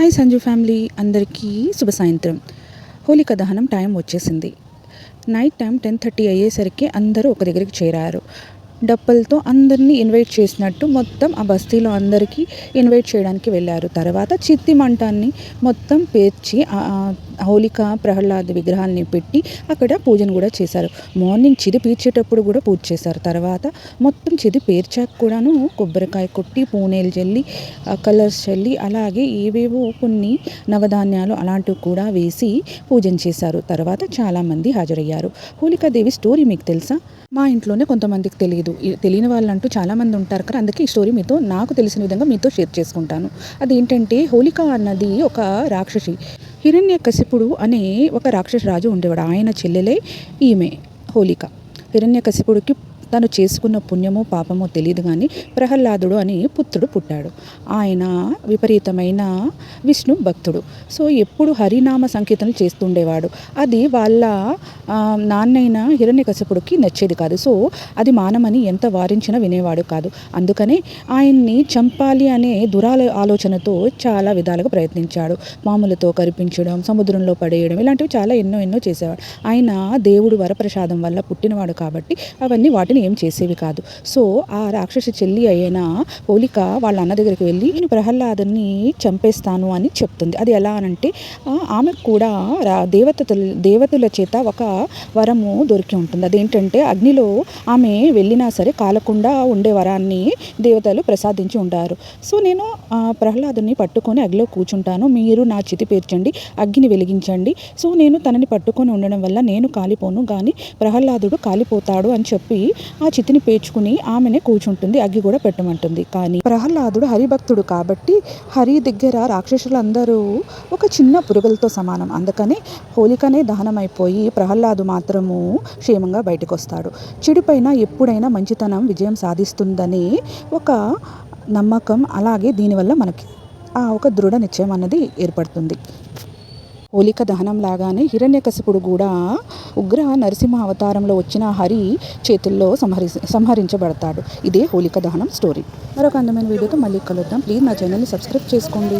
Hi Sanju family అందరికీ శుభ సాయంత్రం. హోలికా దహనం టైం వచ్చేసింది. నైట్ టైం 10:30 అయ్యేసరికి అందరూ ఒక దగ్గరికి చేరారు. డప్పులతో అందరినీ ఇన్వైట్ చేసినట్టు మొత్తం ఆ బస్తీలో అందరికీ ఇన్వైట్ చేయడానికి వెళ్ళారు. తర్వాత చిత్తి మంటాన్ని మొత్తం పేర్చి హోలిక ప్రహ్లాద్ విగ్రహాలని పెట్టి అక్కడ పూజను కూడా చేశారు. మార్నింగ్ చిది పీర్చేటప్పుడు కూడా పూజ చేశారు. తర్వాత మొత్తం చిది పేర్చాక కూడాను కొబ్బరికాయ కొట్టి పూనేలు చల్లి కలర్స్ చల్లి అలాగే ఏవేవో కొన్ని నవధాన్యాలు అలాంటివి కూడా వేసి పూజను చేశారు. తర్వాత చాలామంది హాజరయ్యారు. హోలికాదేవి స్టోరీ మీకు తెలుసా? మా ఇంట్లోనే కొంతమందికి తెలియని వాళ్ళంటూ చాలామంది ఉంటారు కదా, అందుకే ఈ స్టోరీ మీతో నాకు తెలిసిన విధంగా మీతో షేర్ చేసుకుంటాను. అదేంటంటే హోలిక అన్నది ఒక రాక్షసి. హిరణ్యకశిపుడు అనే ఒక రాక్షస రాజు ఉండేవాడు. ఆయన చెల్లెలే ఈమె హోలిక. హిరణ్యకశిపుడికి తను చేసుకున్న పుణ్యమో పాపమో తెలియదు కానీ ప్రహ్లాదుడు అని పుత్రుడు పుట్టాడు. ఆయన విపరీతమైన విష్ణు భక్తుడు. సో ఎప్పుడు హరినామ సంకీర్తనలు చేస్తుండేవాడు. అది వాళ్ళ నాన్నైన హిరణ్యకశిపుడికి నచ్చేది కాదు. సో అది మానమని ఎంత వారించినా వినేవాడు కాదు. అందుకనే ఆయన్ని చంపాలి అనే ఆలోచనతో చాలా విధాలుగా ప్రయత్నించాడు. మామూలతో కరిపించడం, సముద్రంలో పడేయడం, ఇలాంటివి చాలా ఎన్నో చేసేవాడు. ఆయన దేవుడు వరప్రసాదం వల్ల పుట్టినవాడు కాబట్టి అవన్నీ వాటిని ఏం చేసేవి కాదు. సో ఆ రాక్షసి చెల్లి అయిన హోలిక వాళ్ళ అన్న దగ్గరికి వెళ్ళి నేను ప్రహ్లాదుని చంపేస్తాను అని చెప్తుంది. అది ఎలా అనంటే ఆమెకు కూడా దేవతల చేత ఒక వరము దొరికి ఉంటుంది. అదేంటంటే అగ్నిలో ఆమె వెళ్ళినా సరే కాలకుండా ఉండే వరాన్ని దేవతలు ప్రసాదించి ఉంటారు. సో నేను ప్రహ్లాదుని పట్టుకొని అగ్నిలో కూర్చుంటాను, మీరు నా చితి పేర్చండి, అగ్గిని వెలిగించండి. సో నేను తనని పట్టుకొని ఉండడం వల్ల నేను కాలిపోను కానీ ప్రహ్లాదుడు కాలిపోతాడు అని చెప్పి ఆ చితిని పేర్చుకుని ఆమెనే కూర్చుంటుంది, అగ్గి కూడా పెట్టమంటుంది. కానీ ప్రహ్లాదుడు హరిభక్తుడు కాబట్టి హరి దగ్గర రాక్షసులందరూ ఒక చిన్న పురుగులతో సమానం. అందుకని హోలికనే దహనం అయిపోయి ప్రహ్లాదు మాత్రము క్షేమంగా బయటకు వస్తాడు. చెడుపైన ఎప్పుడైనా మంచితనం విజయం సాధిస్తుందని ఒక నమ్మకం. అలాగే దీనివల్ల మనకి ఒక దృఢ నిశ్చయం అన్నది ఏర్పడుతుంది. హోలిక దహనం లాగానే హిరణ్యకశిపుడు కూడా ఉగ్ర నరసింహ అవతారంలో వచ్చిన హరి చేతుల్లో సంహరించబడతాడు. ఇదే హోలిక దహనం స్టోరీ. మరొక అందమైన వీడియోతో మళ్ళీ కలుద్దాం. ప్లీజ్ నా ఛానల్ని సబ్స్క్రైబ్ చేసుకోండి.